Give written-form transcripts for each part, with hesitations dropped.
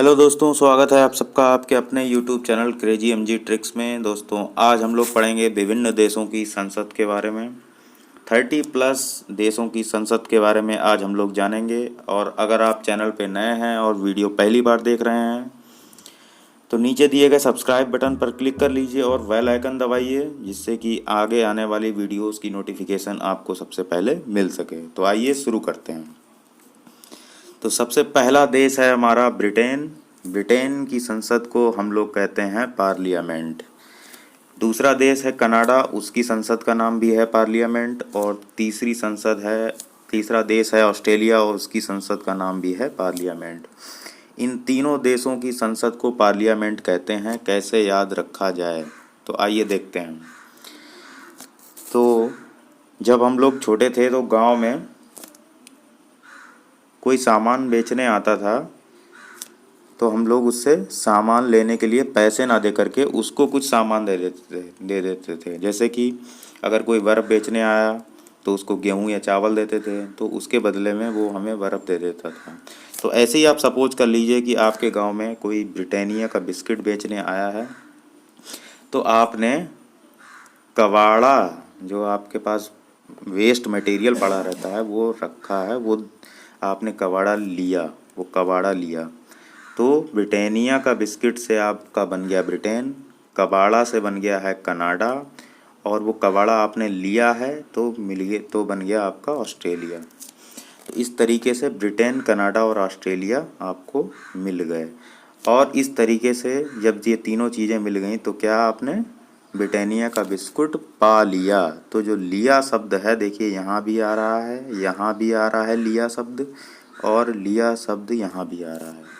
Hello दोस्तों, स्वागत है आप सबका आपके अपने YouTube channel crazy MG tricks में। दोस्तों, आज हम लोग पढ़ेंगे विभिन्न देशों की संसद के बारे में। 30+ देशों की संसद के बारे में आज हम लोग जानेंगे। और अगर आप चैनल पे नए हैं और वीडियो पहली बार देख रहे हैं तो नीचे दिए गए सब्सक्राइब बटन पर क्लिक कर लीजिए और बेल आइकन दबाइए, जिससे कि आगे आने वाली वीडियोस की नोटिफिकेशन आपको सबसे पहले मिल सके। तो आइए शुरू करते हैं। तो सबसे पहला देश है हमारा ब्रिटेन। ब्रिटेन की संसद को हम लोग कहते हैं पार्लियामेंट। दूसरा देश है कनाडा, उसकी संसद का नाम भी है पार्लियामेंट। और तीसरा देश है ऑस्ट्रेलिया और उसकी संसद का नाम भी है पार्लियामेंट। इन तीनों देशों की संसद को पार्लियामेंट कहते हैं। कैसे याद रखा जाए, तो आइए देखते हैं। तो जब हम लोग छोटे थे तो गांव में कोई सामान बेचने आता था तो हम लोग उससे सामान लेने के लिए पैसे ना दे करके उसको कुछ सामान दे देते थे। जैसे कि अगर कोई बर्फ़ बेचने आया तो उसको गेहूँ या चावल देते थे, तो उसके बदले में वो हमें बर्फ़ दे देता था। तो ऐसे ही आप सपोज कर लीजिए कि आपके गांव में कोई ब्रिटानिया का बिस्किट बेचने आया है, तो आपने कबाड़ा, जो आपके पास वेस्ट मटेरियल पड़ा रहता है वो रखा है, वो आपने कबाड़ा लिया। तो ब्रिटानिया का बिस्किट से आपका बन गया ब्रिटेन, कबाड़ा से बन गया है कनाडा, और वो कबाड़ा आपने लिया है तो बन गया आपका ऑस्ट्रेलिया। तो इस तरीके से ब्रिटेन, कनाडा और ऑस्ट्रेलिया आपको मिल गए। और इस तरीके से जब ये तीनों चीज़ें मिल गई तो क्या आपने ब्रिटानिया का बिस्कुट पा लिया। तो जो लिया शब्द है, देखिए यहाँ भी आ रहा है, यहाँ भी आ रहा है लिया शब्द, और लिया शब्द यहाँ भी आ रहा है।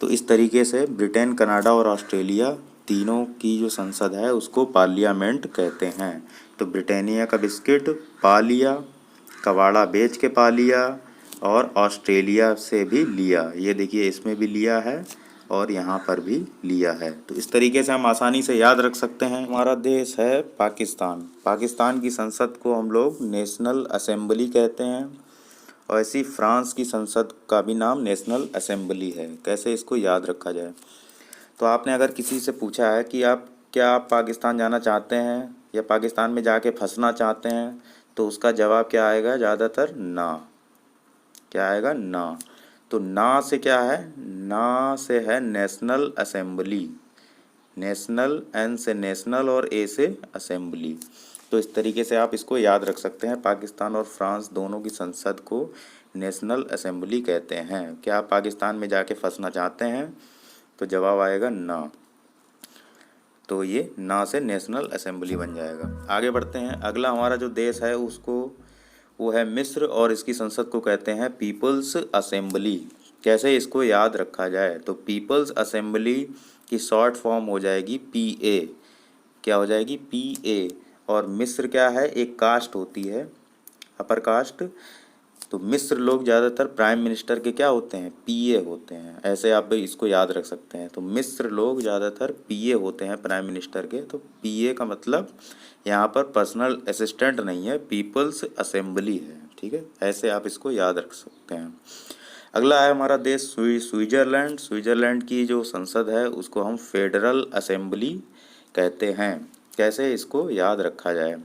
तो इस तरीके से ब्रिटेन, कनाडा और ऑस्ट्रेलिया तीनों की जो संसद है उसको पार्लियामेंट कहते हैं। तो ब्रिटानिया का बिस्किट पा लिया, कबाड़ा बेच के पा लिया, और ऑस्ट्रेलिया से भी लिया। ये देखिए, इसमें भी लिया है और यहाँ पर भी लिया है। तो इस तरीके से हम आसानी से याद रख सकते हैं। हमारा देश है पाकिस्तान। पाकिस्तान की संसद को हम लोग नेशनल असेंबली कहते हैं। और ऐसी फ्रांस की संसद का भी नाम नेशनल असेंबली है। कैसे इसको याद रखा जाए, तो आपने अगर किसी से पूछा है कि आप पाकिस्तान जाना चाहते हैं या पाकिस्तान में जाके फंसना चाहते हैं, तो उसका जवाब क्या आएगा? ज़्यादातर ना। क्या आएगा? ना। तो ना से क्या है? ना से है नेशनल असेंबली। नेशनल, एन से नेशनल और ए से असेंबली। तो इस तरीके से आप इसको याद रख सकते हैं। पाकिस्तान और फ्रांस दोनों की संसद को नेशनल असेंबली कहते हैं। क्या आप पाकिस्तान में जाके फंसना चाहते हैं? तो जवाब आएगा ना। तो ये ना से नेशनल असेंबली बन जाएगा। आगे बढ़ते हैं। अगला हमारा जो देश है वो है मिस्र, और इसकी संसद को कहते हैं पीपल्स असेंबली। कैसे इसको याद रखा जाए, तो पीपल्स असेंबली की शॉर्ट फॉर्म हो जाएगी पीए। क्या हो जाएगी? पीए। और मिस्र क्या है? एक कास्ट होती है, अपर कास्ट। तो मिस्र लोग ज़्यादातर प्राइम मिनिस्टर के क्या होते हैं? पीए होते हैं। ऐसे आप इसको याद रख सकते हैं। तो मिस्र लोग ज़्यादातर पीए होते हैं प्राइम मिनिस्टर के। तो पीए का मतलब यहाँ पर पर्सनल असिस्टेंट नहीं है, पीपल्स असेंबली है। ठीक है, ऐसे आप इसको याद रख सकते हैं। अगला है हमारा देश स्विट्ज़रलैंड। स्विट्ज़रलैंड की जो संसद है उसको हम फेडरल असेंबली कहते हैं। कैसे इसको याद रखा जाए,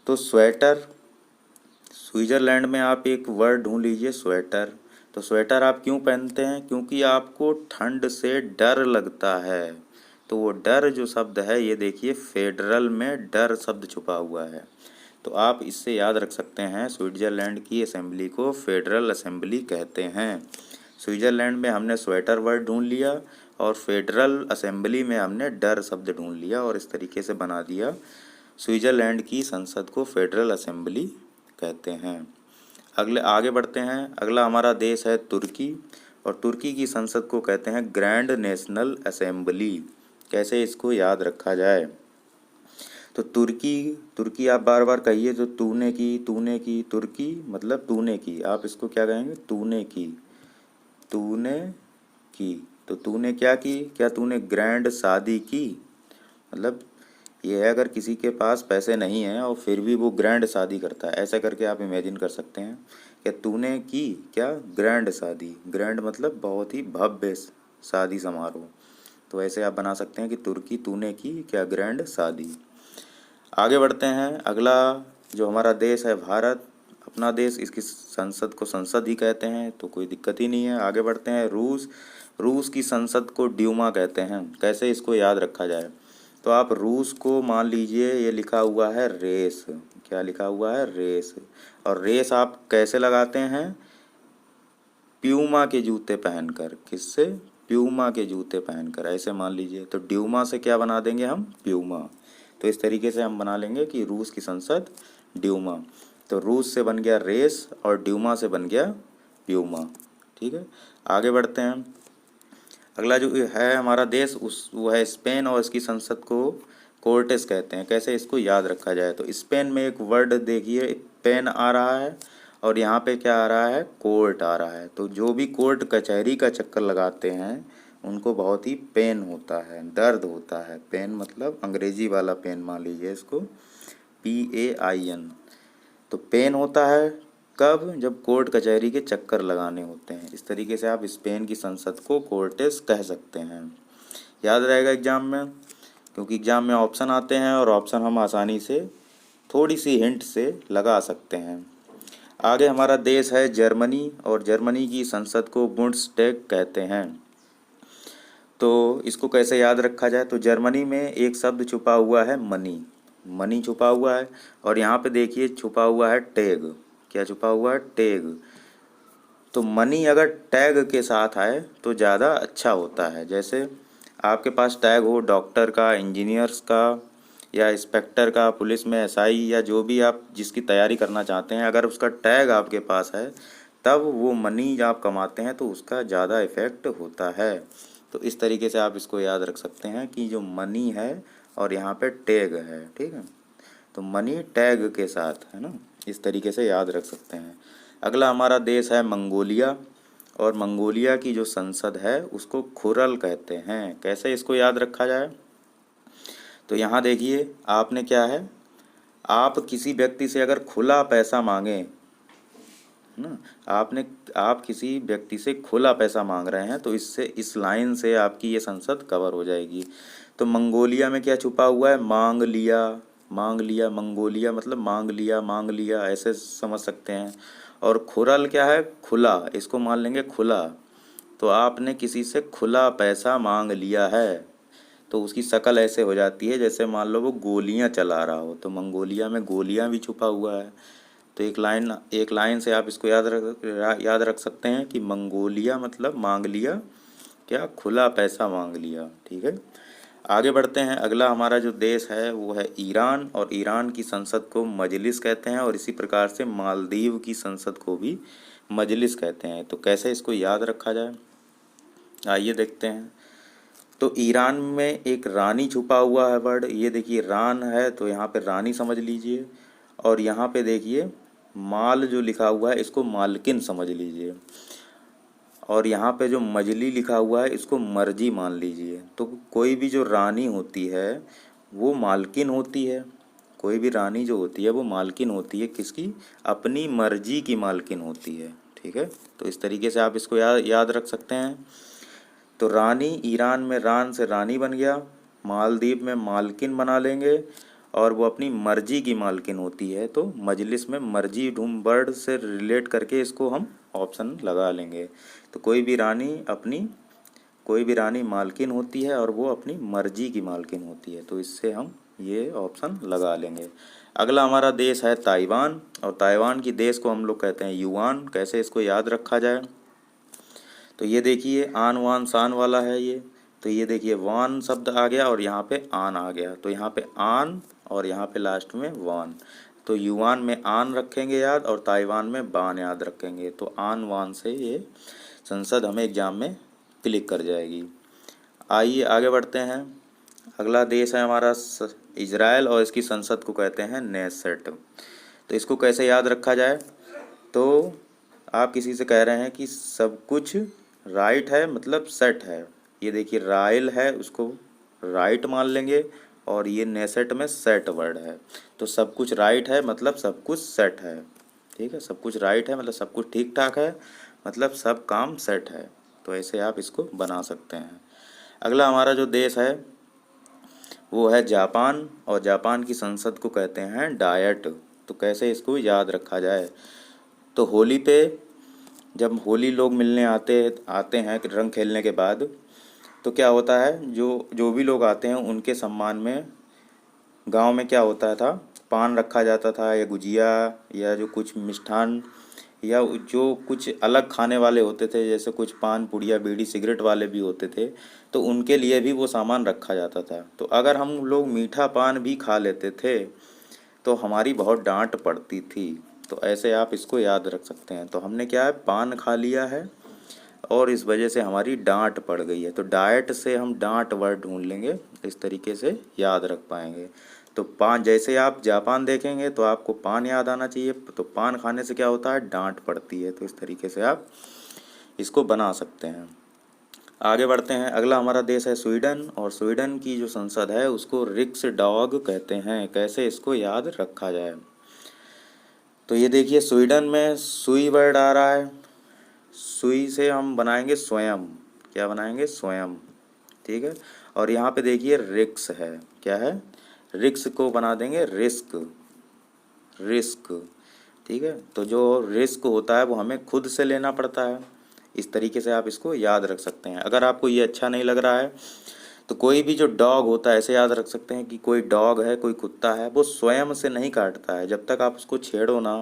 तो स्वेटर, स्विट्ज़रलैंड में आप एक वर्ड ढूंढ लीजिए, स्वेटर। तो स्वेटर आप क्यों पहनते हैं? क्योंकि आपको ठंड से डर लगता है। तो वो डर जो शब्द है, ये देखिए फेडरल में डर शब्द छुपा हुआ है। तो आप इससे याद रख सकते हैं, स्विट्ज़रलैंड की असेंबली को फेडरल असेंबली कहते हैं। स्विट्ज़रलैंड में हमने स्वेटर वर्ड ढूंढ लिया और फेडरल असेंबली में हमने डर शब्द ढूंढ लिया, और इस तरीके से बना दिया स्विट्ज़रलैंड की संसद को फेडरल असेंबली कहते हैं। आगे बढ़ते हैं। अगला हमारा देश है तुर्की, और तुर्की की संसद को कहते हैं ग्रैंड नेशनल असेंबली। कैसे इसको याद रखा जाए, तो तुर्की आप बार बार कहिए, तो तूने की तुर्की मतलब तूने की। आप इसको क्या कहेंगे? तूने की। तो तूने क्या की? क्या तूने ग्रैंड शादी की? मतलब ये है अगर किसी के पास पैसे नहीं हैं और फिर भी वो ग्रैंड शादी करता है, ऐसा करके आप इमेजिन कर सकते हैं कि तूने की क्या ग्रैंड शादी, ग्रैंड मतलब बहुत ही भव्य शादी समारोह। तो ऐसे आप बना सकते हैं कि तुर्की तूने की क्या ग्रैंड शादी। आगे बढ़ते हैं। अगला जो हमारा देश है भारत, अपना देश, इसकी संसद को संसद ही कहते हैं, तो कोई दिक्कत ही नहीं है। आगे बढ़ते हैं। रूस, रूस की संसद को ड्यूमा कहते हैं। कैसे इसको याद रखा जाए, तो आप रूस को मान लीजिए ये लिखा हुआ है रेस, क्या लिखा हुआ है रेस, और रेस आप कैसे लगाते हैं, प्यूमा के जूते पहनकर। किससे, प्यूमा के जूते पहनकर, ऐसे मान लीजिए। तो ड्यूमा से क्या बना देंगे हम, प्यूमा। तो इस तरीके से हम बना लेंगे कि रूस की संसद ड्यूमा। तो रूस से बन गया रेस और ड्यूमा से बन गया प्यूमा। ठीक है, आगे बढ़ते हैं। अगला जो है हमारा देश उस वो है स्पेन, और इसकी संसद को कोर्टेस कहते हैं। कैसे इसको याद रखा जाए, तो स्पेन में एक वर्ड देखिए, पेन आ रहा है और यहाँ पे क्या आ रहा है, कोर्ट आ रहा है। तो जो भी कोर्ट कचहरी का चक्कर लगाते हैं उनको बहुत ही पेन होता है, दर्द होता है। पेन मतलब अंग्रेजी वाला पेन, मान लीजिए इसको PAIN। तो पेन होता है कब, जब कोर्ट कचहरी के चक्कर लगाने होते हैं। इस तरीके से आप स्पेन की संसद को कोर्टेस कह सकते हैं। याद रहेगा एग्जाम में, क्योंकि एग्जाम में ऑप्शन आते हैं और ऑप्शन हम आसानी से थोड़ी सी हिंट से लगा सकते हैं। आगे हमारा देश है जर्मनी, और जर्मनी की संसद को बुंडसटैग कहते हैं। तो इसको कैसे याद रखा जाए, तो जर्मनी में एक शब्द छुपा हुआ है मनी, मनी छुपा हुआ है, और यहाँ पे देखिए छुपा हुआ है टैग। क्या छुपा हुआ है, टैग। तो मनी अगर टैग के साथ आए तो ज़्यादा अच्छा होता है। जैसे आपके पास टैग हो डॉक्टर का, इंजीनियर्स का, या इंस्पेक्टर का, पुलिस में SI, या जो भी आप जिसकी तैयारी करना चाहते हैं, अगर उसका टैग आपके पास है तब वो मनी आप कमाते हैं तो उसका ज़्यादा इफ़ेक्ट होता है। तो इस तरीके से आप इसको याद रख सकते हैं कि जो मनी है और यहाँ पे टैग है, ठीक है, तो मनी टैग के साथ है ना, इस तरीके से याद रख सकते हैं। अगला हमारा देश है मंगोलिया, और मंगोलिया की जो संसद है उसको खुरल कहते हैं। कैसे इसको याद रखा जाए, तो यहाँ देखिए आपने क्या है, आप किसी व्यक्ति से अगर खुला पैसा मांगे ना, आप किसी व्यक्ति से खुला पैसा मांग रहे हैं तो इससे, इस लाइन से आपकी ये संसद कवर हो जाएगी। तो मंगोलिया में क्या छुपा हुआ है, मांग लिया, मांग लिया, मंगोलिया मतलब मांग लिया ऐसे समझ सकते हैं। और खुरल क्या है, खुला, इसको मान लेंगे खुला। तो आपने किसी से खुला पैसा मांग लिया है तो उसकी शक्ल ऐसे हो जाती है जैसे मान लो वो गोलियां चला रहा हो। तो मंगोलिया में गोलियां भी छुपा हुआ है। तो एक लाइन से आप इसको याद रख सकते हैं कि मंगोलिया मतलब मांग लिया, क्या, खुला पैसा मांग लिया। ठीक है, आगे बढ़ते हैं। अगला हमारा जो देश है वो है ईरान, और ईरान की संसद को मजलिस कहते हैं, और इसी प्रकार से मालदीव की संसद को भी मजलिस कहते हैं। तो कैसे इसको याद रखा जाए, आइए देखते हैं। तो ईरान में एक रानी छुपा हुआ है वर्ड, ये देखिए रान है तो यहाँ पे रानी समझ लीजिए, और यहाँ पे देखिए माल जो लिखा हुआ है इसको मालकिन समझ लीजिए, और यहाँ पे जो मजली लिखा हुआ है इसको मर्जी मान लीजिए। तो कोई भी जो रानी होती है वो मालकिन होती है, कोई भी रानी जो होती है वो मालकिन होती है, किसकी, अपनी मर्जी की मालकिन होती है। ठीक है, तो इस तरीके से आप इसको याद रख सकते हैं। तो रानी, ईरान में रान से रानी बन गया, मालदीव में मालकिन बना लेंगे, और वो अपनी मर्जी की मालकिन होती है तो मजलिस में मर्जी ढूंढ वर्ड से रिलेट करके इसको हम ऑप्शन लगा लेंगे। तो कोई भी रानी मालकिन होती है और वो अपनी मर्जी की मालकिन होती है, तो इससे हम ये ऑप्शन लगा लेंगे। अगला हमारा देश है ताइवान, और ताइवान की देश को हम लोग कहते हैं युआन। कैसे इसको याद रखा जाए, तो ये देखिए आन वान शान वाला है ये, तो ये देखिए वान शब्द आ गया और यहाँ पे आन आ गया, तो यहाँ पे आन और यहाँ पे लास्ट में वान। तो युआन में आन रखेंगे याद, और ताइवान में बान याद रखेंगे। तो आन वान से ये संसद हमें एग्जाम में क्लिक कर जाएगी। आइए आगे बढ़ते हैं। अगला देश है हमारा इजराइल, और इसकी संसद को कहते हैं नेसेट। तो इसको कैसे याद रखा जाए, तो आप किसी से कह रहे हैं कि सब कुछ राइट है मतलब सेट है, ये देखिए राइल है उसको राइट मान लेंगे, और ये नेसेट में सेट वर्ड है। तो सब कुछ राइट है मतलब सब कुछ सेट है। ठीक है, सब कुछ राइट है मतलब सब कुछ ठीक ठाक है, मतलब सब काम सेट है। तो ऐसे आप इसको बना सकते हैं। अगला हमारा जो देश है वो है जापान, और जापान की संसद को कहते हैं डायट। तो कैसे इसको याद रखा जाए? तो होली पे जब होली लोग मिलने आते आते हैं रंग खेलने के बाद, तो क्या होता है, जो जो भी लोग आते हैं उनके सम्मान में गांव में क्या होता था, पान रखा जाता था या गुजिया या जो कुछ मिष्ठान या जो कुछ अलग खाने वाले होते थे, जैसे कुछ पान पुड़िया बीड़ी सिगरेट वाले भी होते थे, तो उनके लिए भी वो सामान रखा जाता था। तो अगर हम लोग मीठा पान भी खा लेते थे तो हमारी बहुत डांट पड़ती थी। तो ऐसे आप इसको याद रख सकते हैं। तो हमने क्या है, पान खा लिया है और इस वजह से हमारी डांट पड़ गई है। तो डाइट से हम डांट वर्ड ढूंढ लेंगे, इस तरीके से याद रख पाएंगे। तो पान, जैसे आप जापान देखेंगे तो आपको पान याद आना चाहिए। तो पान खाने से क्या होता है, डांट पड़ती है। तो इस तरीके से आप इसको बना सकते हैं। आगे बढ़ते हैं। अगला हमारा देश है स्वीडन, और स्वीडन की जो संसद है उसको रिक्सडॉग कहते हैं। कैसे इसको याद रखा जाए? तो ये देखिए, स्वीडन में सुई वर्ड आ रहा है। सुई से हम बनाएंगे स्वयं। क्या बनाएंगे? स्वयं। ठीक है। और यहाँ पे देखिए रिक्स है। क्या है? रिक्स को बना देंगे रिस्क। रिस्क। ठीक है। तो जो रिस्क होता है वो हमें खुद से लेना पड़ता है। इस तरीके से आप इसको याद रख सकते हैं। अगर आपको ये अच्छा नहीं लग रहा है तो कोई भी जो डॉग होता है, ऐसे याद रख सकते हैं कि कोई डॉग है, कोई कुत्ता है, वो स्वयं से नहीं काटता है। जब तक आप उसको छेड़ो ना,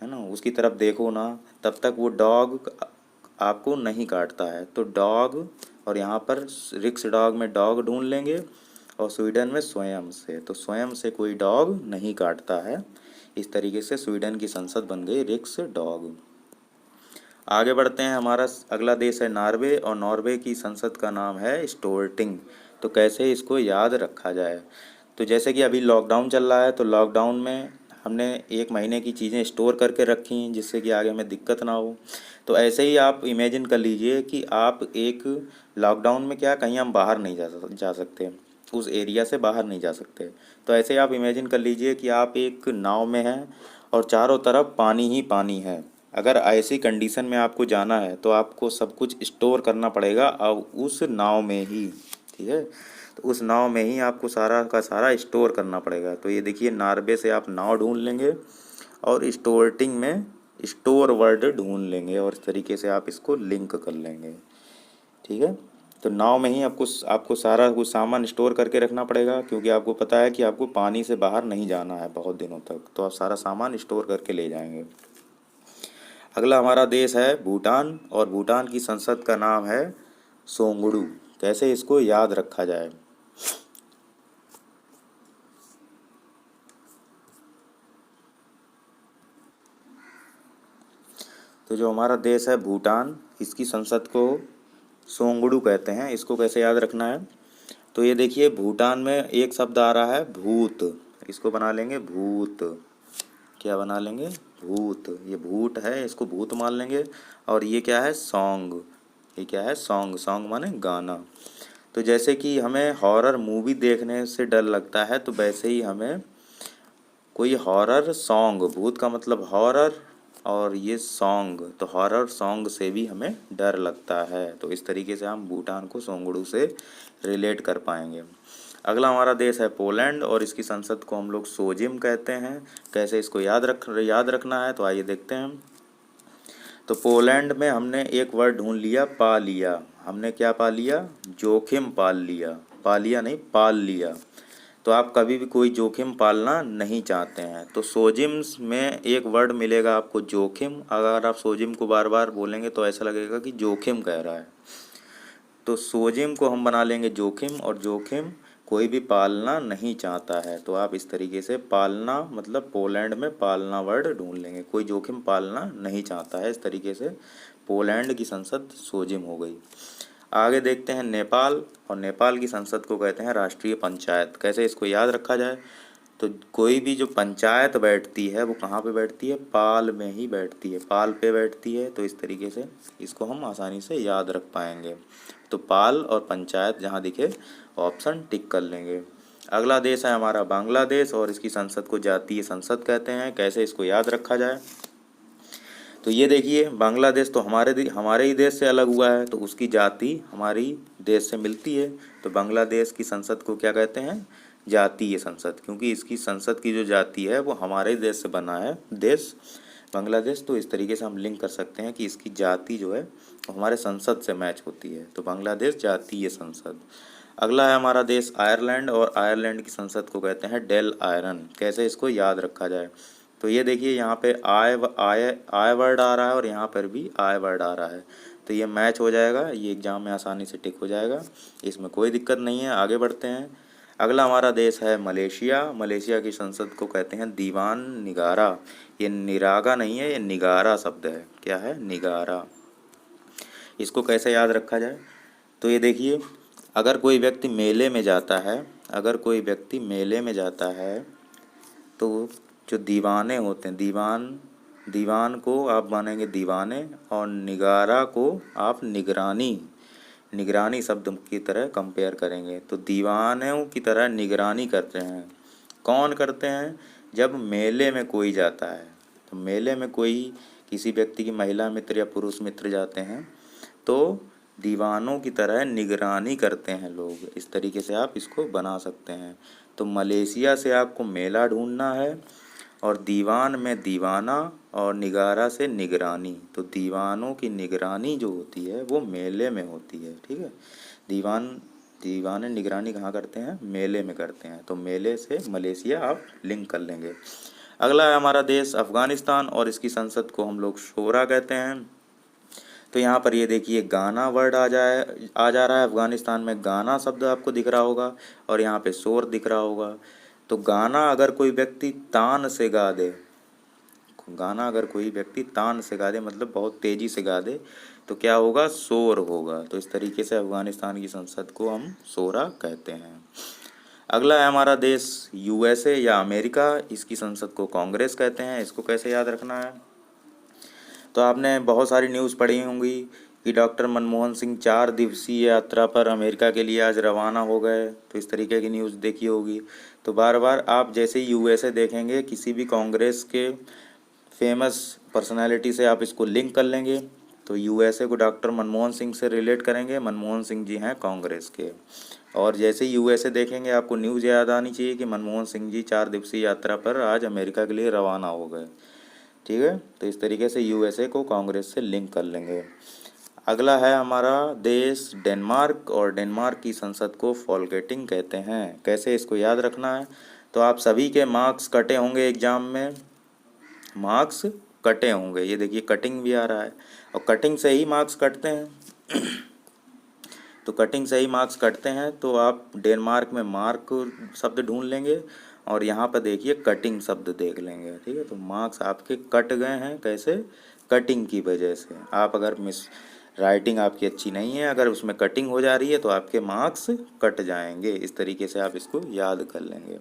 है ना, उसकी तरफ देखो ना, तब तक वो डॉग आपको नहीं काटता है। तो डॉग, और यहाँ पर रिक्स डॉग में डॉग ढूंढ लेंगे, और स्वीडन में स्वयं से, तो स्वयं से कोई डॉग नहीं काटता है। इस तरीके से स्वीडन की संसद बन गई रिक्स डॉग। आगे बढ़ते हैं। हमारा अगला देश है नॉर्वे, और नॉर्वे की संसद का नाम है स्टोर्टिंग। तो कैसे इसको याद रखा जाए? तो जैसे कि अभी लॉकडाउन चल रहा है, तो लॉकडाउन में हमने 1 महीने की चीज़ें स्टोर करके रखी हैं जिससे कि आगे हमें दिक्कत ना हो। तो ऐसे ही आप इमेजिन कर लीजिए कि आप एक लॉकडाउन में क्या, कहीं हम बाहर नहीं जा सकते, उस एरिया से बाहर नहीं जा सकते। तो ऐसे ही आप इमेजिन कर लीजिए कि आप एक नाव में हैं और चारों तरफ पानी ही पानी है। अगर ऐसी कंडीशन में आपको जाना है तो आपको सब कुछ स्टोर करना पड़ेगा अब उस नाव में ही। ठीक है। तो उस नाव में ही आपको सारा का सारा स्टोर करना पड़ेगा। तो ये देखिए, नॉर्वे से आप नाव ढूंढ लेंगे और स्टोर्टिंग में स्टोर वर्ड ढूंढ लेंगे, और इस तरीके से आप इसको लिंक कर लेंगे। ठीक है। तो नाव में ही आपको आपको सारा कुछ सामान स्टोर करके रखना पड़ेगा, क्योंकि आपको पता है कि आपको पानी से बाहर नहीं जाना है बहुत दिनों तक। तो आप सारा सामान स्टोर करके ले जाएंगे। अगला हमारा देश है भूटान, और भूटान की संसद का नाम है सोंगडू। कैसे इसको याद रखा जाए? तो जो हमारा देश है भूटान, इसकी संसद को सोंगडू कहते हैं। इसको कैसे याद रखना है? तो ये देखिए, भूटान में एक शब्द आ रहा है भूत। इसको बना लेंगे भूत। क्या बना लेंगे? भूत। ये भूत है, इसको भूत मान लेंगे। और ये क्या है? सॉन्ग। ये क्या है? सॉन्ग। सॉन्ग माने गाना। तो जैसे कि हमें हॉरर मूवी देखने से डर लगता है, तो वैसे ही हमें कोई हॉरर सॉन्ग, भूत का मतलब हॉरर, और ये सॉन्ग, तो हॉरर सॉन्ग से भी हमें डर लगता है। तो इस तरीके से हम भूटान को सोंगड़ू से रिलेट कर पाएंगे। अगला हमारा देश है पोलैंड, और इसकी संसद को हम लोग सोजिम कहते हैं। कैसे इसको याद रखना है? तो आइए देखते हैं। तो पोलैंड में हमने एक वर्ड ढूंढ लिया, पा लिया। हमने क्या पा लिया? जोखिम पाल लिया। पा लिया नहीं, पाल लिया। तो आप कभी भी कोई जोखिम पालना नहीं चाहते हैं। तो सोजिम्स में एक वर्ड मिलेगा आपको, जोखिम। अगर आप सोजिम को बार बार बोलेंगे तो ऐसा लगेगा कि जोखिम कह रहा है। तो सोजिम को हम बना लेंगे जोखिम, और जोखिम कोई भी पालना नहीं चाहता है। तो आप इस तरीके से पालना मतलब पोलैंड में पालना वर्ड ढूंढ लेंगे। कोई जोखिम पालना नहीं चाहता है। इस तरीके से पोलैंड की संसद सोजिम हो गई। आगे देखते हैं नेपाल, और नेपाल की संसद को कहते हैं राष्ट्रीय पंचायत। कैसे इसको याद रखा जाए? तो कोई भी जो पंचायत बैठती है वो कहाँ पे बैठती है? पाल में ही बैठती है। पाल पे बैठती है। तो इस तरीके से इसको हम आसानी से याद रख पाएंगे। तो पाल और पंचायत जहाँ दिखे ऑप्शन टिक कर लेंगे। अगला देश है हमारा बांग्लादेश और इसकी संसद को जातीय संसद कहते हैं। कैसे इसको याद रखा जाए, तो ये देखिए बांग्लादेश तो हमारे ही देश से अलग हुआ है, तो उसकी जाति हमारी देश से मिलती है, तो बांग्लादेश की संसद को क्या कहते हैं, जातीय संसद, क्योंकि इसकी संसद की जो जाति है वो हमारे देश से बना है देश बांग्लादेश। तो इस तरीके से हम लिंक कर सकते हैं कि इसकी जाति जो है वो हमारे संसद से मैच होती है, तो बांग्लादेश जातीय संसद। अगला है हमारा देश आयरलैंड और आयरलैंड की संसद को कहते हैं डेल आयरन। कैसे इसको याद रखा जाए, तो ये देखिए यहाँ पे आय वर्ड आ रहा है और यहाँ पर भी आय वर्ड आ रहा है, तो ये मैच हो जाएगा, ये एग्जाम में आसानी से टिक हो जाएगा, इसमें कोई दिक्कत नहीं है। आगे बढ़ते हैं। अगला हमारा देश है मलेशिया। मलेशिया की संसद को कहते हैं दीवान निगारा। ये निरागा नहीं है, ये निगारा शब्द है। क्या है, निगारा। इसको कैसे याद रखा जाए, तो ये देखिए अगर कोई व्यक्ति मेले में जाता है, अगर कोई व्यक्ति मेले में जाता है तो जो दीवाने होते हैं, दीवान को आप मानेंगे दीवाने और निगारा को आप निगरानी शब्द की तरह कंपेयर करेंगे। तो दीवानों की तरह निगरानी करते हैं। कौन करते हैं, जब मेले में कोई जाता है, तो मेले में कोई किसी व्यक्ति की महिला मित्र या पुरुष मित्र जाते हैं तो दीवानों की तरह निगरानी करते हैं लोग। इस तरीके से आप इसको बना सकते हैं। तो मलेशिया से आपको मेला ढूंढना है और दीवान में दीवाना और निगारा से निगरानी। तो दीवानों की निगरानी जो होती है वो मेले में होती है, ठीक है। दीवाने निगरानी कहाँ करते हैं, मेले में करते हैं, तो मेले से मलेशिया आप लिंक कर लेंगे। अगला है हमारा देश अफ़गानिस्तान और इसकी संसद को हम लोग शोरा कहते हैं। तो यहाँ पर ये देखिए गाना वर्ड आ जा रहा है। अफ़गानिस्तान में गाना शब्द आपको दिख रहा होगा और यहाँ पे शोर दिख रहा होगा। तो गाना अगर कोई व्यक्ति तान से गा दे, गाना अगर कोई व्यक्ति तान से गा दे मतलब बहुत तेज़ी से गा दे, तो क्या होगा, शोर होगा। तो इस तरीके से अफ़गानिस्तान की संसद को हम शोरा कहते हैं। अगला है हमारा देश यूएसए या अमेरिका। इसकी संसद को कांग्रेस कहते हैं। इसको कैसे याद रखना है, तो आपने बहुत सारी न्यूज़ पढ़ी होंगी कि डॉक्टर मनमोहन सिंह 4 दिवसीय यात्रा पर अमेरिका के लिए आज रवाना हो गए। तो इस तरीके की न्यूज़ देखी होगी। तो बार बार आप जैसे ही यूएसए देखेंगे, किसी भी कांग्रेस के फेमस पर्सनालिटी से आप इसको लिंक कर लेंगे, तो यूएसए को डॉक्टर मनमोहन सिंह से रिलेट करेंगे। मनमोहन सिंह जी हैं कांग्रेस के। और जैसे ही यूएसए देखेंगे आपको न्यूज़ याद आनी चाहिए कि मनमोहन सिंह जी 4 दिवसीय यात्रा पर आज अमेरिका के लिए रवाना हो गए, ठीक है। तो इस तरीके से यूएसए को कांग्रेस से लिंक कर लेंगे। अगला है हमारा देश डेनमार्क और डेनमार्क की संसद को फॉलकेटिंग कहते हैं। कैसे इसको याद रखना है, तो आप सभी के मार्क्स कटे होंगे एग्जाम में, मार्क्स कटे होंगे। ये देखिए कटिंग भी आ रहा है और कटिंग से ही मार्क्स कटते हैं तो कटिंग से ही मार्क्स कटते हैं। तो आप डेनमार्क में मार्क शब्द ढूंढ लेंगे और यहाँ पर देखिए कटिंग शब्द देख लेंगे, ठीक है। तो मार्क्स आपके कट गए हैं, कैसे, कटिंग की वजह से। आप अगर राइटिंग आपकी अच्छी नहीं है, अगर उसमें कटिंग हो जा रही है तो आपके मार्क्स कट जाएंगे। इस तरीके से आप इसको याद कर लेंगे।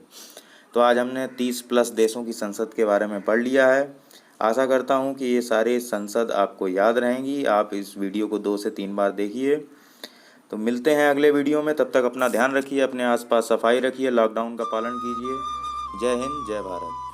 तो आज हमने 30+ देशों की संसद के बारे में पढ़ लिया है। आशा करता हूँ कि ये सारे संसद आपको याद रहेंगी। आप इस वीडियो को 2 से 3 बार देखिए। तो मिलते हैं अगले वीडियो में, तब तक अपना ध्यान रखिए, अपने आसपास सफाई रखिए, लॉकडाउन का पालन कीजिए। जय हिंद, जय भारत।